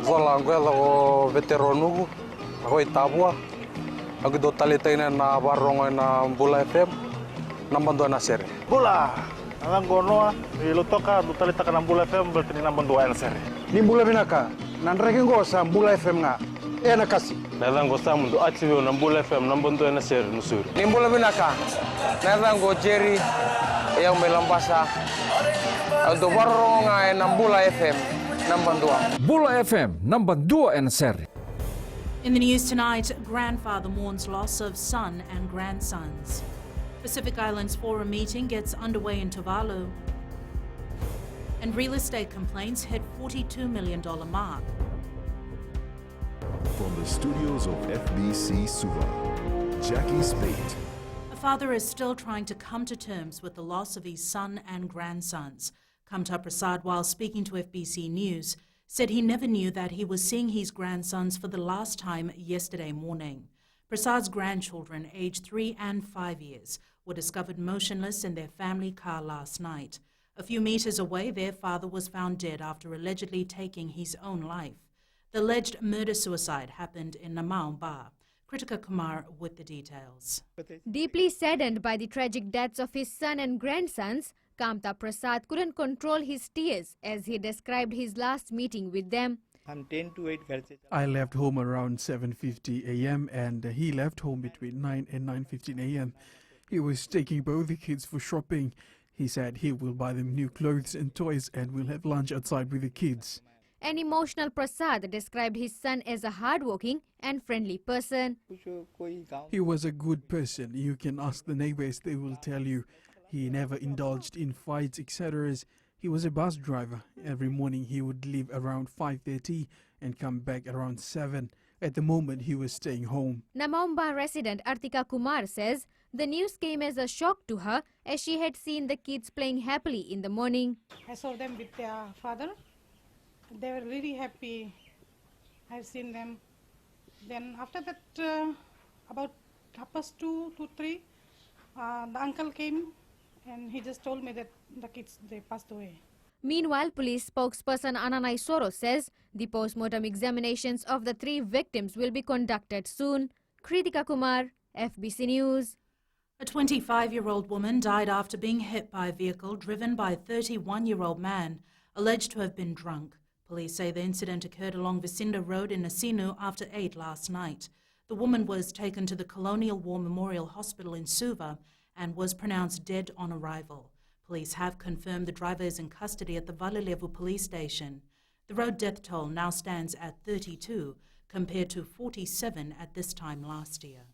vola angwela o veteronugu, ako itabua. Ako do talitay na barong na Bula FM, nambandua na seri. Bula, alang gono ilutoka do talita ka ng Bula FM berarti ni nambandua na seri. Ni Bula binaka, nanreke ngo sa Bula FM nga. Na kasi. Nalang go sa mundo atibyo ng Bula FM nambandua na seri nusuri. Ni Bula binaka, nalang go Jerry, yang melambasa. Do barong na Bula FM, nambandua. Bula FM, nambandua na seri. In the news tonight, grandfather mourns loss of son and grandsons. Pacific Islands Forum meeting gets underway in Tuvalu. And real estate complaints hit $42 million mark. From the studios of FBC Suva, Jackie Spate. A father is still trying to come to terms with the loss of his son and grandsons. Kamta Prasad, while speaking to FBC News, said he never knew that he was seeing his grandsons for the last time yesterday morning. Prasad's grandchildren, aged 3 and 5 years, were discovered motionless in their family car last night. A few meters away, their father was found dead after allegedly taking his own life. The alleged murder-suicide happened in Namaumba. Kritika Kumar with the details. Deeply saddened by the tragic deaths of his son and grandsons, Kamta Prasad couldn't control his tears as he described his last meeting with them. I left home around 7:50 a.m. and he left home between 9 and 9:15 a.m. He was taking both the kids for shopping. He said he will buy them new clothes and toys and will have lunch outside with the kids. An emotional Prasad described his son as a hardworking and friendly person. He was a good person. You can ask the neighbors, they will tell you. He never indulged in fights, etc. He was a bus driver. Every morning he would leave around 5:30 and come back around 7. At the moment he was staying home. Namaumba resident Artika Kumar says the news came as a shock to her as she had seen the kids playing happily in the morning. I saw them with their father. They were really happy. I've seen them. Then after that, about 2:30 to 3, the uncle came and he just told me that the kids, they passed away. Meanwhile, police spokesperson Ananai Soro says the post-mortem examinations of the 3 victims will be conducted soon. Kritika Kumar, FBC News. A 25-year-old woman died after being hit by a vehicle driven by a 31-year-old man alleged to have been drunk. Police say the incident occurred along Vicinda Road in Nasinu after 8 last night. The woman was taken to the Colonial War Memorial Hospital in Suva and was pronounced dead on arrival. Police have confirmed the driver is in custody at the Valilevu police station. The road death toll now stands at 32 compared to 47 at this time last year.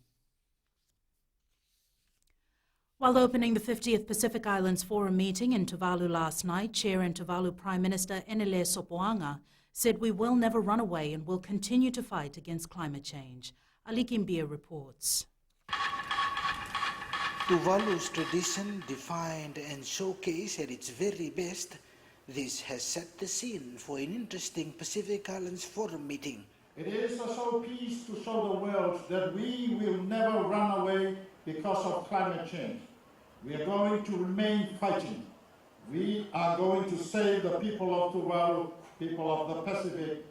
While opening the 50th Pacific Islands Forum meeting in Tuvalu last night, Chair and Tuvalu Prime Minister Enele Sopoaga said we will never run away and will continue to fight against climate change. Ali Kimbia reports. Tuvalu's tradition, defined and showcased at its very best, this has set the scene for an interesting Pacific Islands Forum meeting. It is a showpiece to show the world that we will never run away because of climate change. We are going to remain fighting. We are going to save the people of Tuvalu, people of the Pacific.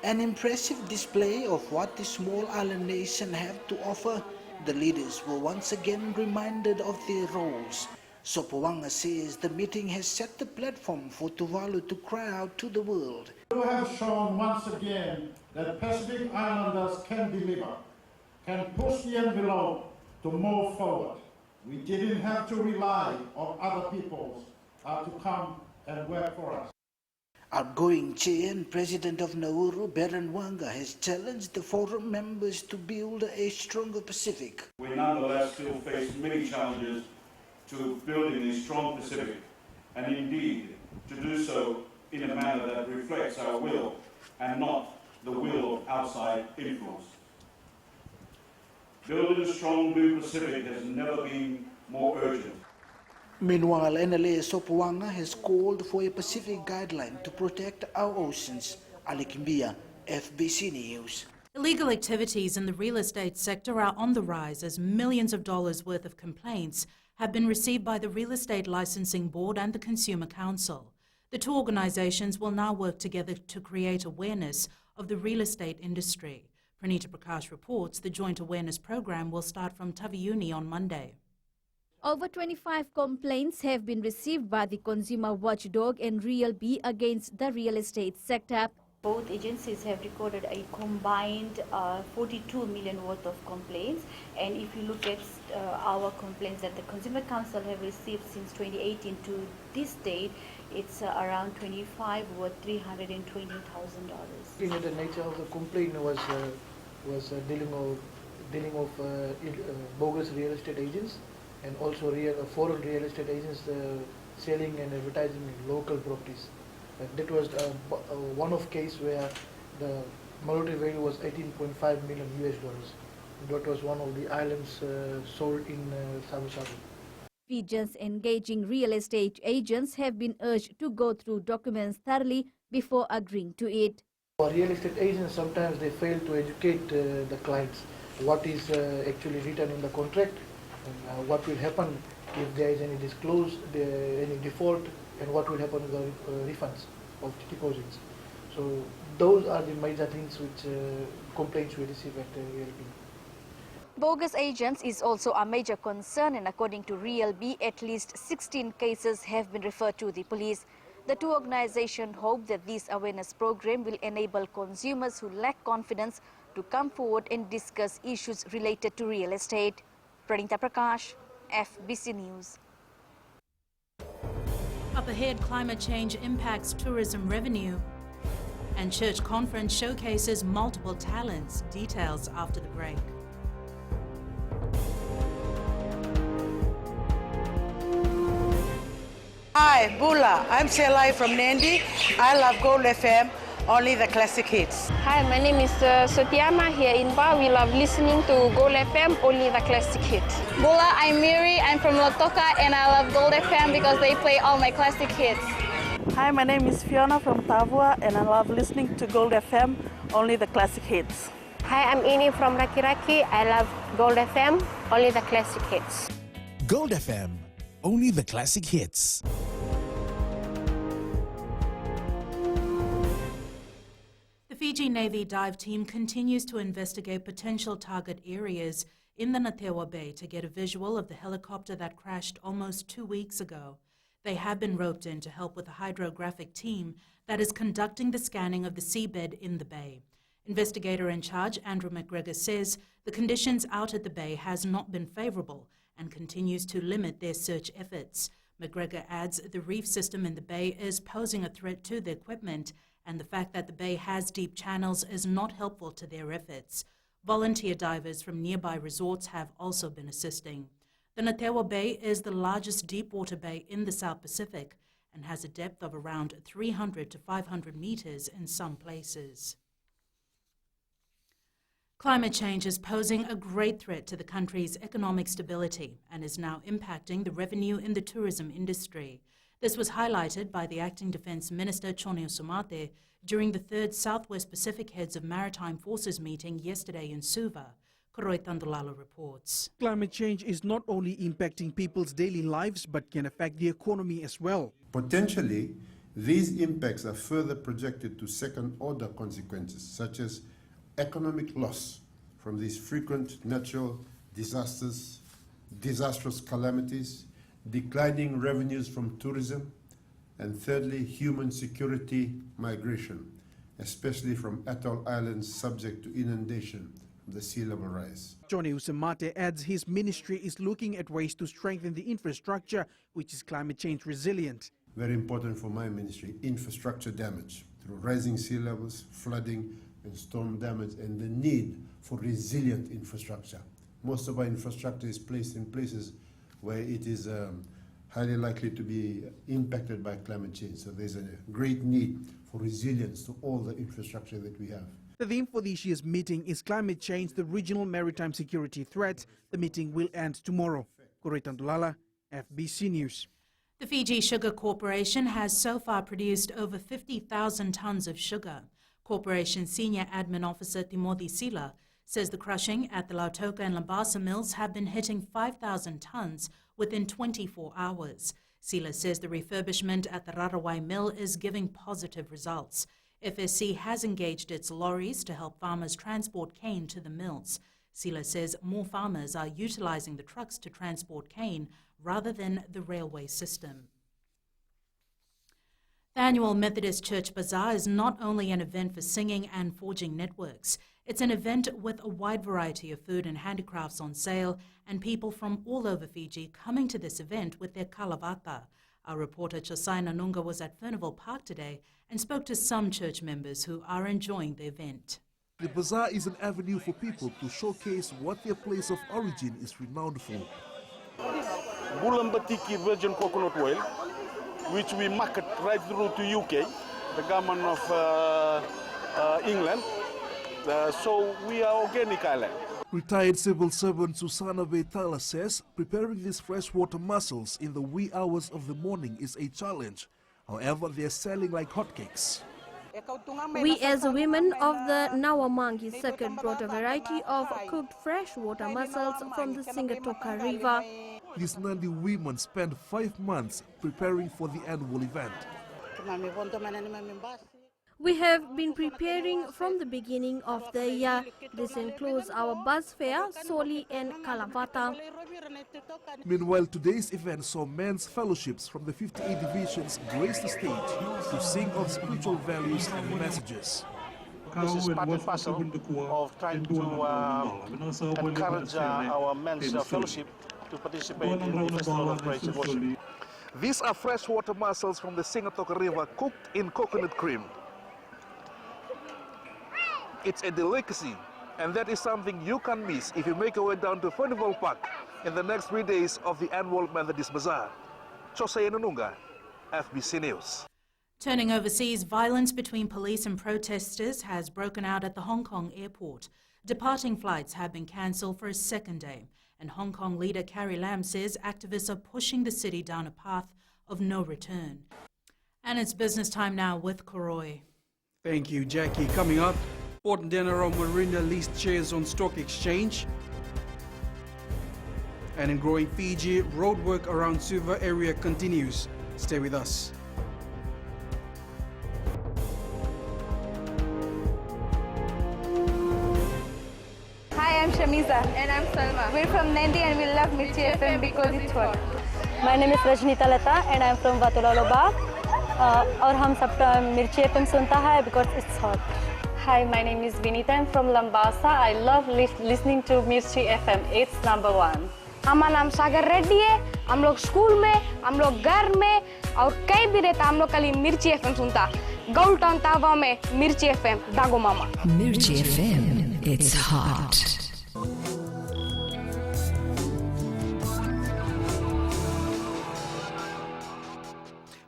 An impressive display of what the small island nation have to offer. The leaders were once again reminded of their roles. Sopoaga says the meeting has set the platform for Tuvalu to cry out to the world. You have shown once again that Pacific Islanders can deliver, can push the envelope to move forward. We didn't have to rely on other people to come and work for us. Outgoing Chair and President of Nauru, Baron Wanga, has challenged the forum members to build a stronger Pacific. We nonetheless still face many challenges to building a strong Pacific, and indeed to do so in a manner that reflects our will and not the will of outside influence. Building a strong blue Pacific has never been more urgent. Meanwhile, Enele Sopoaga has called for a Pacific guideline to protect our oceans. Ali Kimbia, FBC News. Illegal activities in the real estate sector are on the rise as millions of dollars worth of complaints have been received by the Real Estate Licensing Board and the Consumer Council. The two organizations will now work together to create awareness of the real estate industry. Pranita Prakash reports the joint awareness program will start from Taviuni on Monday. Over 25 complaints have been received by the consumer watchdog and RealB against the real estate sector. Both agencies have recorded a combined 42 million worth of complaints, and if you look at our complaints that the Consumer Council have received since 2018 to this date, it's around 25 worth $320,000. The nature of the complaint was dealing of bogus real estate agents and also foreign real estate agents selling and advertising local properties. That was a one-off case where the monetary value was $18.5 million US. That was one of the islands sold in Sabu-Sabu. Fijians engaging real estate agents have been urged to go through documents thoroughly before agreeing to it. For real estate agents, sometimes they fail to educate the clients what is actually written in the contract and what will happen if there is any any default, and what will happen with the refunds of deposits. So those are the major things which complaints we receive at RealB. Bogus agents is also a major concern, and according to RealB, at least 16 cases have been referred to the police. The two organizations hope that this awareness program will enable consumers who lack confidence to come forward and discuss issues related to real estate. Pranita Prakash, FBC News. Up ahead, climate change impacts tourism revenue. And church conference showcases multiple talents. Details after the break. Hi, Bula. I'm Selai from Nandi. I love Gold FM, only the classic hits. Hi, my name is Sotiama here in Ba. We love listening to Gold FM, only the classic hits. Bula, I'm Miri. I'm from Lotoka and I love Gold FM because they play all my classic hits. Hi, my name is Fiona from Tavua and I love listening to Gold FM, only the classic hits. Hi, I'm Ini from Rakiraki. I love Gold FM, only the classic hits. Gold FM, only the classic hits. The Fiji Navy dive team continues to investigate potential target areas in the Ngatewa Bay to get a visual of the helicopter that crashed almost 2 weeks ago. They have been roped in to help with a hydrographic team that is conducting the scanning of the seabed in the bay. Investigator in charge Andrew McGregor says the conditions out at the bay has not been favorable and continues to limit their search efforts. McGregor adds the reef system in the bay is posing a threat to the equipment, and the fact that the bay has deep channels is not helpful to their efforts. Volunteer divers from nearby resorts have also been assisting. The Ngatewa Bay is the largest deep-water bay in the South Pacific and has a depth of around 300 to 500 meters in some places. Climate change is posing a great threat to the country's economic stability and is now impacting the revenue in the tourism industry. This was highlighted by the Acting Defence Minister Choneo Somate during the 3rd Southwest Pacific Heads of Maritime Forces meeting yesterday in Suva. Koroi Tandulalo reports. Climate change is not only impacting people's daily lives but can affect the economy as well. Potentially, these impacts are further projected to second-order consequences, such as economic loss from these frequent natural disasters, disastrous calamities, declining revenues from tourism, and thirdly, human security migration, especially from atoll islands subject to inundation from the sea level rise. Johnny Usamate adds his ministry is looking at ways to strengthen the infrastructure, which is climate change resilient. Very important for my ministry, infrastructure damage through rising sea levels, flooding, and storm damage, and the need for resilient infrastructure. Most of our infrastructure is placed in places where it is highly likely to be impacted by climate change. So there's a great need for resilience to all the infrastructure that we have. The theme for this year's meeting is Climate Change, the Regional Maritime Security Threat. The meeting will end tomorrow. Koroi Tandulala, FBC News. The Fiji Sugar Corporation has so far produced over 50,000 tons of sugar. Corporation Senior Admin Officer Timothy Sila says the crushing at the Lautoka and Labasa mills have been hitting 5,000 tons within 24 hours. Sila says the refurbishment at the Rarawai mill is giving positive results. FSC has engaged its lorries to help farmers transport cane to the mills. Sila says more farmers are utilising the trucks to transport cane rather than the railway system. The annual Methodist Church Bazaar is not only an event for singing and forging networks. It's an event with a wide variety of food and handicrafts on sale and people from all over Fiji coming to this event with their kalavata. Our reporter Chosai Nanunga was at Furnival Park today and spoke to some church members who are enjoying the event. The bazaar is an avenue for people to showcase what their place of origin is renowned for. Bulan Batiki virgin coconut oil, which we market right through to UK, the government of England. So we are organic island. Retired civil servant Susana Betala says preparing these freshwater mussels in the wee hours of the morning is a challenge. However, they are selling like hotcakes. We as women of the Nawamangi circuit brought a variety of cooked freshwater mussels from the Singatoka River. These Nandi women spent 5 months preparing for the annual event. We have been preparing from the beginning of the year. This includes our bus fair, soli and kalavata. Meanwhile, today's event saw men's fellowships from the 58 divisions grace the stage to sing of spiritual values and messages. This is part and parcel of trying to encourage our men's fellowship to participate in the Festival of Praise and Worship. These are freshwater mussels from the Singatoka River cooked in coconut cream. It's a delicacy, and that is something you can't miss if you make your way down to Furnival Park in the next 3 days of the annual Methodist Bazaar. Chosai Nanunga, FBC News. Turning overseas, violence between police and protesters has broken out at the Hong Kong airport. Departing flights have been cancelled for a second day, and Hong Kong leader Carrie Lam says activists are pushing the city down a path of no return. And it's business time now with Koroi. Thank you, Jackie. Coming up, Port Denaro Marina leased shares on stock exchange. And in growing Fiji, roadwork around Suva area continues. Stay with us. Hi, I'm Shamiza. And I'm Salma. We're from Nandi and we love Mirchi FM because it's hot. My name is Rajnita Lata and I'm from Vatulaloba. और हम सब मिर्ची FM सुनता है because it's hot. Hi, my name is Vinita. I'm from Lambasa. I love listening to Mirchi FM. It's number 1. हमारा नाम सागर रेड्डी है। हम लोग स्कूल में, हम लोग घर में और कहीं भी रहता हम लोग खाली मिर्ची एफएम सुनता। गोल्ड टाउन तावा में मिर्ची एफएम दागो मामा। Mirchi FM, it's hot.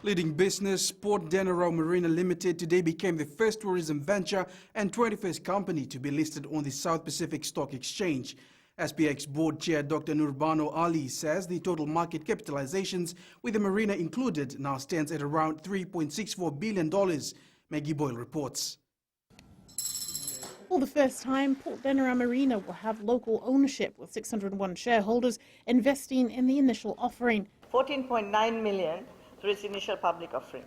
Leading business, Port Denaro Marina Limited today became the first tourism venture and 21st company to be listed on the South Pacific Stock Exchange. SPX Board Chair Dr. Nurbano Ali says the total market capitalizations with the marina included now stands at around $3.64 billion. Maggie Boyle reports. For the first time, Port Denaro Marina will have local ownership with 601 shareholders investing in the initial offering. 14.9 million through its initial public offering.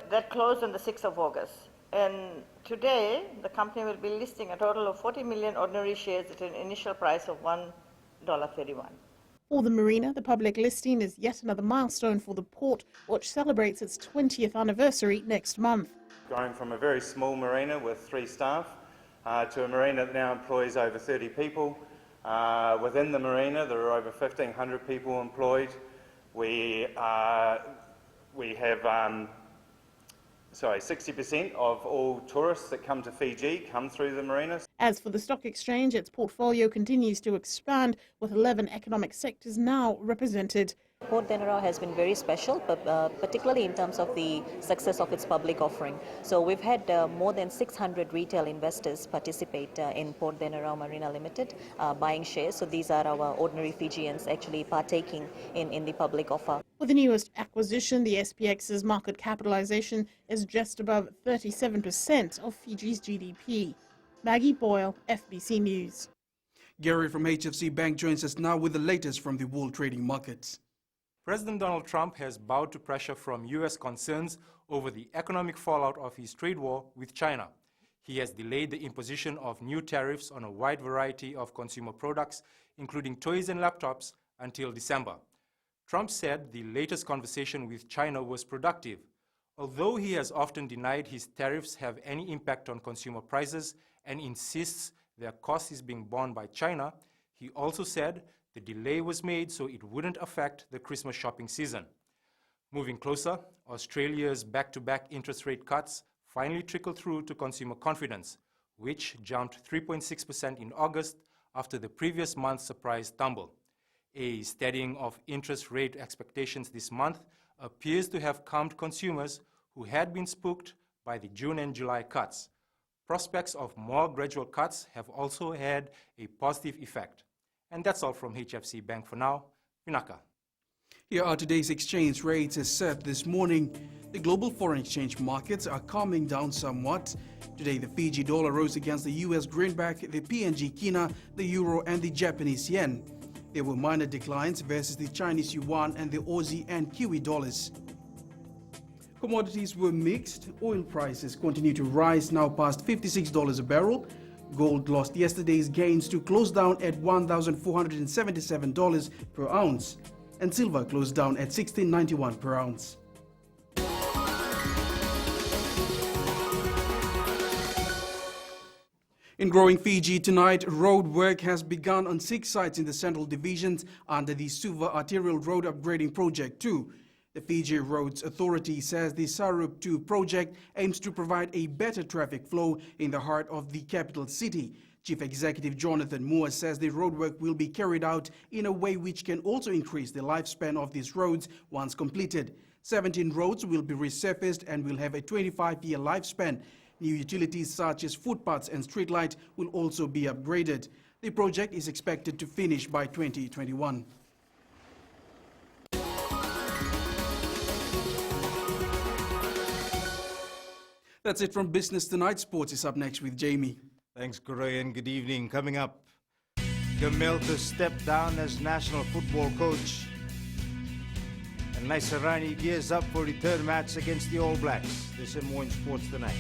That closed on the 6th of August. And today, the company will be listing a total of 40 million ordinary shares at an initial price of $1.31. For the marina, the public listing is yet another milestone for the port, which celebrates its 20th anniversary next month. Going from a very small marina with 3 staff to a marina that now employs over 30 people. Within the marina, there are over 1,500 people employed. We have 60% of all tourists that come to Fiji come through the marina. As for the stock exchange, its portfolio continues to expand, with 11 economic sectors now represented. Port Denaro has been very special, particularly in terms of the success of its public offering. So we've had more than 600 retail investors participate in Port Denaro Marina Limited, buying shares. So these are our ordinary Fijians actually partaking in the public offer. With the newest acquisition, the SPX's market capitalization is just above 37% of Fiji's GDP. Maggie Boyle, FBC News. Gary from HFC Bank joins us now with the latest from the world trading markets. President Donald Trump has bowed to pressure from U.S. concerns over the economic fallout of his trade war with China. He has delayed the imposition of new tariffs on a wide variety of consumer products, including toys and laptops, until December. Trump said the latest conversation with China was productive. Although he has often denied his tariffs have any impact on consumer prices and insists their cost is being borne by China, he also said the delay was made so it wouldn't affect the Christmas shopping season. Moving closer, Australia's back-to-back interest rate cuts finally trickled through to consumer confidence, which jumped 3.6% in August after the previous month's surprise tumble. A steadying of interest rate expectations this month appears to have calmed consumers who had been spooked by the June and July cuts. Prospects of more gradual cuts have also had a positive effect. And that's all from HFC Bank for now. Vinaka. Here are today's exchange rates as set this morning. The global foreign exchange markets are calming down somewhat. Today, the Fiji dollar rose against the US greenback, the PNG kina, the euro, and the Japanese yen. There were minor declines versus the Chinese yuan and the Aussie and Kiwi dollars. Commodities were mixed. Oil prices continue to rise, now past $56 a barrel. Gold lost yesterday's gains to close down at $1,477 per ounce. And silver closed down at $16.91 per ounce. In growing Fiji tonight, road work has begun on 6 sites in the central divisions under the Suva Arterial Road Upgrading Project 2. The Fiji Roads Authority says the Sarup 2 project aims to provide a better traffic flow in the heart of the capital city. Chief Executive Jonathan Moore says the roadwork will be carried out in a way which can also increase the lifespan of these roads once completed. 17 roads will be resurfaced and will have a 25-year lifespan. New utilities such as footpaths and streetlight will also be upgraded. The project is expected to finish by 2021. That's it from Business Tonight. Sports is up next with Jamie. Thanks, Kuroy, and good evening. Coming up, Gamal to step down as national football coach. And Naisarani gears up for return match against the All Blacks. This and more in sports tonight.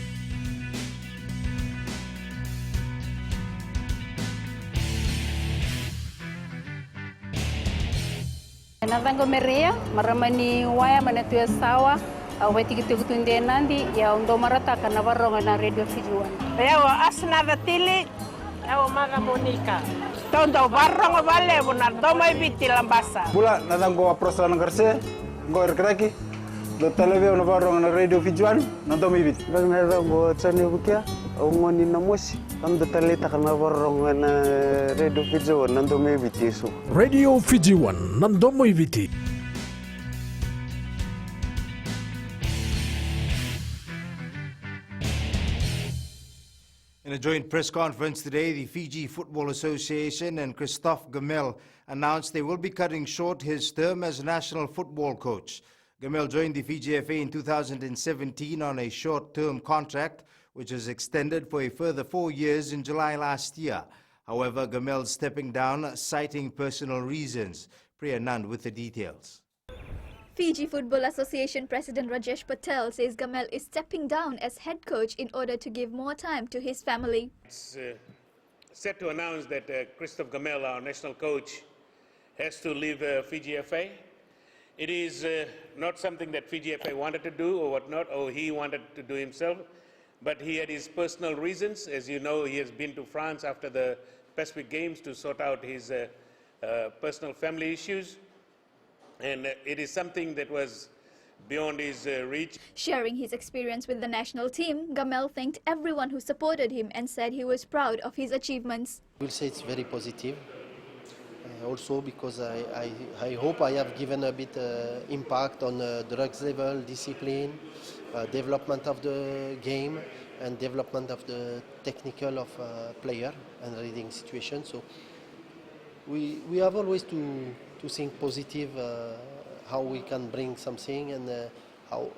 Navango Maria, Maramani Waya Manatu Sawa, Weti Tunde Nandi, Yaundo Marataka, Navarro, and Radio Fiji One. Ewa Asna Vatili, Ewa Maga Monica. Tondo Barro Vale, Bonardoma Viti Lambasa. Bula, Nadango Aprosan Garce, Goer Kraki, the Televio Navarro and Radio Fiji One, Nadomi Vit. Nadango Chanibukia, Omoni Namushi, and the Talita Navarro and Radio Fiji One, Nadomi Vitisu. Radio Fiji One, Nandomo Iviti. In a joint press conference today, the Fiji Football Association and Christophe Gamel announced they will be cutting short his term as national football coach. Gamel joined the Fiji FA in 2017 on a short-term contract, which was extended for a further 4 years in July last year. However, Gamel stepping down, citing personal reasons. Priya Nand with the details. Fiji Football Association President Rajesh Patel says Gamel is stepping down as head coach in order to give more time to his family. It's set to announce that Christophe Gamel, our national coach, has to leave Fiji FA. It is not something that Fiji FA wanted to do or whatnot, or he wanted to do himself, but he had his personal reasons. As you know, he has been to France after the Pacific Games to sort out his personal family issues. And it is something that was beyond his reach. Sharing his experience with the national team, Gamel thanked everyone who supported him and said he was proud of his achievements. I will say it's very positive. Also because I hope I have given a bit impact on drugs level, discipline, development of the game and development of the technical of player and reading situation. So we have always to think positive, how we can bring something, and how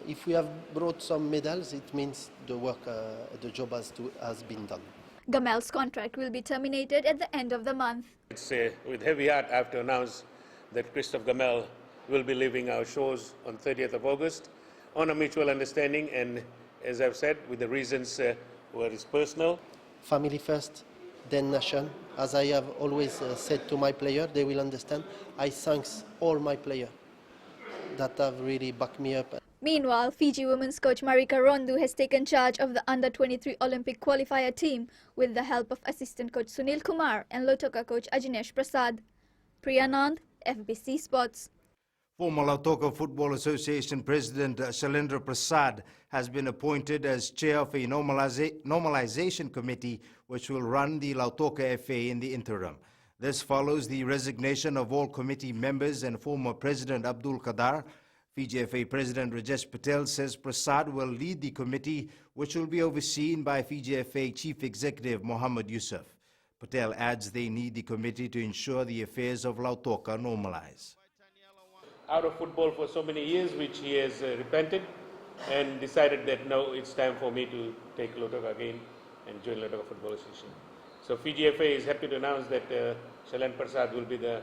if we have brought some medals, it means the work, the job has been done. Gamel's contract will be terminated at the end of the month. It's with heavy heart I have to announce that Christophe Gamel will be leaving our shores on 30th of August on a mutual understanding, and as I've said, with the reasons where it's personal. Family first, then nation. As I have always said to my player, they will understand. I thank all my players that have really backed me up. Meanwhile, Fiji women's coach Marika Rondu has taken charge of the under-23 Olympic qualifier team with the help of assistant coach Sunil Kumar and Lautoka coach Ajinesh Prasad. Priyanand, FBC Sports. Former Lautoka Football Association President Shailendra Prasad has been appointed as chair of a normalization committee which will run the Lautoka FA in the interim. This follows the resignation of all committee members and former President Abdul Qadar. Fiji FA President Rajesh Patel says Prasad will lead the committee, which will be overseen by Fiji FA Chief Executive Mohammed Yusuf. Patel adds they need the committee to ensure the affairs of Lautoka normalize. Out of football for so many years, which he has repented and decided that no, it's time for me to take Lautoka again and join Lautoka Football Association. So Fiji FA is happy to announce that Shailendra Prasad will be the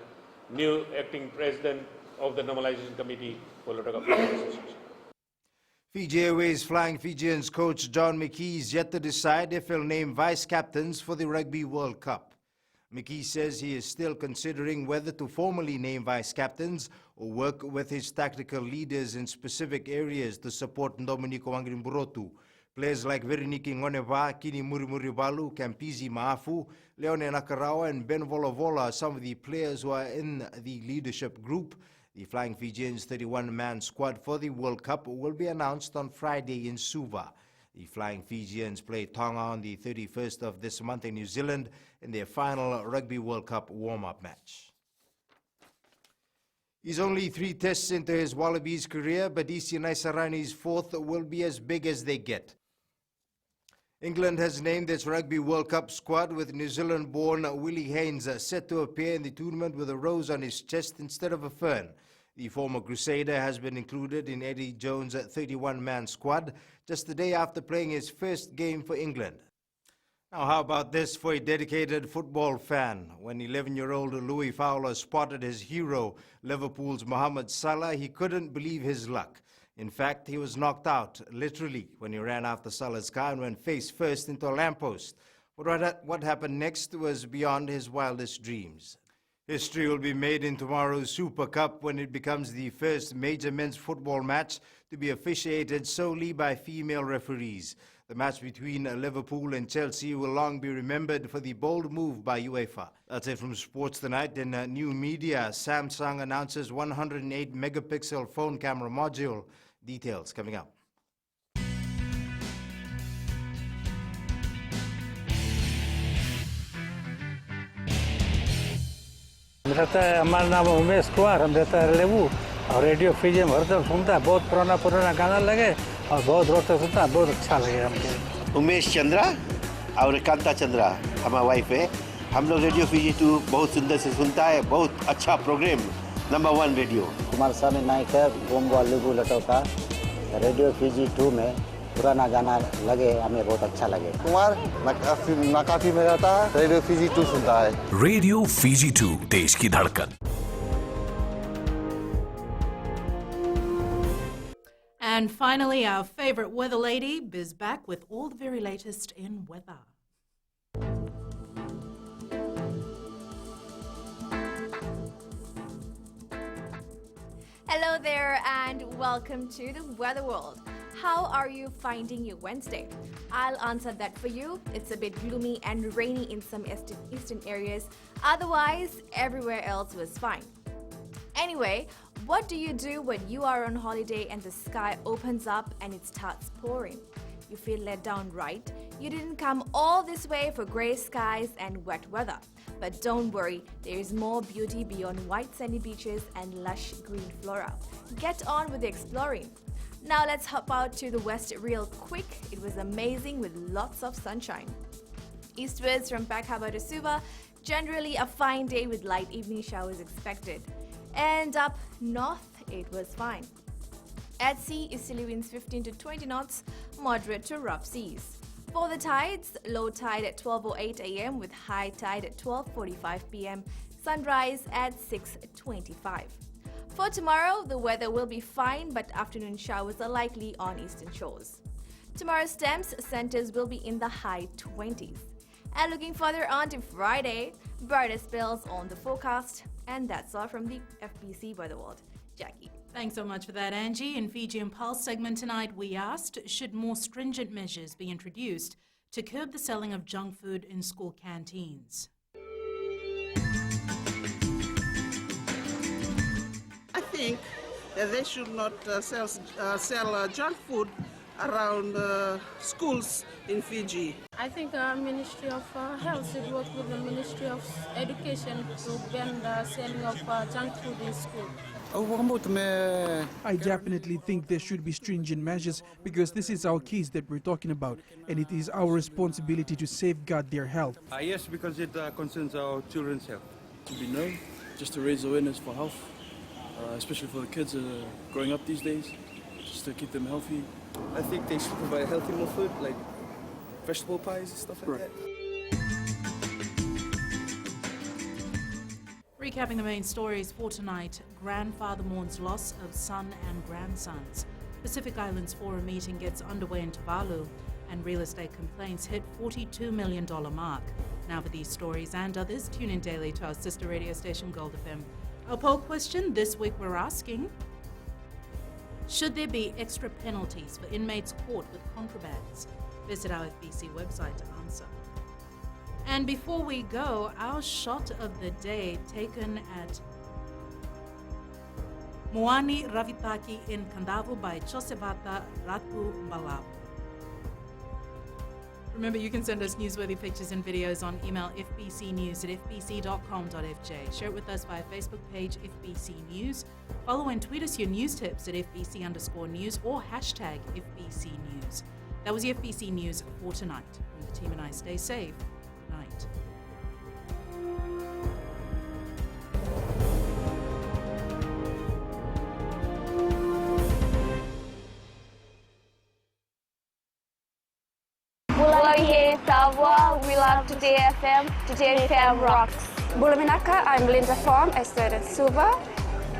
new acting president of the normalization committee for Lautoka Football Association. Fiji Airways Flying Fijians coach John McKee is yet to decide if he'll name vice captains for the Rugby World Cup. McKee says he is still considering whether to formally name vice captains or work with his tactical leaders in specific areas to support Ndomoniko Wangrimburotu. Players like Vereniki Ngoneva, Kini Murimuribalu, Kampizi Maafu, Leone Nakarawa and Ben Volavola are some of the players who are in the leadership group. The Flying Fijians 31-man squad for the World Cup will be announced on Friday in Suva. The Flying Fijians play Tonga on the 31st of this month in New Zealand in their final Rugby World Cup warm-up match. He's only 3 tests into his Wallabies career, but Isi Naisarani's fourth will be as big as they get. England has named its Rugby World Cup squad with New Zealand-born Willie Haynes set to appear in the tournament with a rose on his chest instead of a fern. The former Crusader has been included in Eddie Jones' 31-man squad just the day after playing his first game for England. Now, how about this for a dedicated football fan? When 11-year-old Louis Fowler spotted his hero, Liverpool's Mohamed Salah, he couldn't believe his luck. In fact, he was knocked out, literally, when he ran after Salah's car and went face first into a lamppost. But what happened next was beyond his wildest dreams. History will be made in tomorrow's Super Cup when it becomes the first major men's football match to be officiated solely by female referees. The match between Liverpool and Chelsea will long be remembered for the bold move by UEFA. That's it from Sports Tonight. In new media, Samsung announces 108-megapixel phone camera module. Details coming up. रहता है हमारा नाम उमेश कुमार, हम रहता है लेबू और radio Fiji में हरदम सुनता है, बहुत पुराना गाना लगे और बहुत रोचक सुनता है, बहुत अच्छा लगे हमको। उमेश चंद्रा और कांता चंद्रा हमारा वाइफ है। हम लोग रेडियो फीजी 2 बहुत सुंदर से सुनता है, बहुत अच्छा प्रोग्राम, नंबर 1 रेडियो। कुमार स्वामी नायक है, गोमगो लेबू लटोका। रेडियो फीजी 2 में पुराना गाना लगे, हमें बहुत अच्छा लगे। कुमार नाकाफी में रहता है, रेडियो फीजी 2 सुनता है। रेडियो फीजी 2, देश की धड़कन। And finally, our favorite weather lady, Biz, back with all the very latest in weather. Hello there and welcome to the Weather World. How are you finding your Wednesday? I'll answer that for you. It's a bit gloomy and rainy in some eastern areas. Otherwise, everywhere else was fine. Anyway, what do you do when you are on holiday and the sky opens up and it starts pouring? You feel let down, right? You didn't come all this way for grey skies and wet weather. But don't worry, there is more beauty beyond white sandy beaches and lush green flora. Get on with the exploring. Now let's hop out to the west real quick. It was amazing with lots of sunshine. Eastwards from Peck Harbour to Suva, generally a fine day with light evening showers expected. And up north, it was fine. At sea, easterly winds 15 to 20 knots, moderate to rough seas. For the tides, low tide at 12:08 a.m. with high tide at 12:45 p.m. Sunrise at 6:25. For tomorrow, the weather will be fine, but afternoon showers are likely on eastern shores. Tomorrow's temps centers will be in the high 20s. And looking further on to Friday, brighter spells on the forecast. And that's all from the FBC Weather World. Jackie. Thanks so much for that, Angie. In Fijian Pulse segment tonight, we asked, should more stringent measures be introduced to curb the selling of junk food in school canteens? I think that they should not sell junk food around schools in Fiji. I think Ministry of Health should work with the Ministry of Education to ban the selling of junk food in school. I definitely think there should be stringent measures because this is our kids that we're talking about, and it is our responsibility to safeguard their health. Yes, because it concerns our children's health. To be known, just to raise awareness for health, especially for the kids growing up these days, just to keep them healthy. I think they should provide healthy more food, like vegetable pies and stuff like that. Recapping the main stories for tonight, grandfather mourns loss of son and grandsons. Pacific Islands Forum meeting gets underway in Tuvalu, and real estate complaints hit $42 million mark. Now for these stories and others, tune in daily to our sister radio station Gold FM. Our poll question this week we're asking, should there be extra penalties for inmates caught with contrabands? Visit our FBC website to answer. And before we go, our shot of the day taken at Moani Ravitaki in Kandavo by Chosevata Ratu Balap. Remember, you can send us newsworthy pictures and videos on email fbcnews@fbc.com.fj. Share it with us via Facebook page FBC News. Follow and tweet us your news tips at FBC_news or hashtag FBC News. That was the FBC News for tonight. From the team and I, stay safe. Good night. We love Today FM. Today FM rocks. Bulaminaka, I'm Linda Fong, Esther Suva.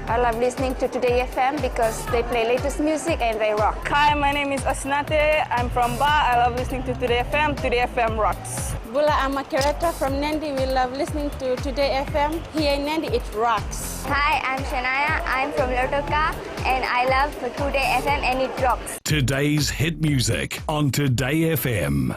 I love listening to Today FM because they play latest music and they rock. Hi, my name is Asnate. I'm from Ba. I love listening to Today FM. Today FM rocks. Bula, I'm Makereta from Nandi. We love listening to Today FM. Here in Nandi, it rocks. Hi, I'm Shania. I'm from Lotoka and I love Today FM and it rocks. Today's hit music on Today FM.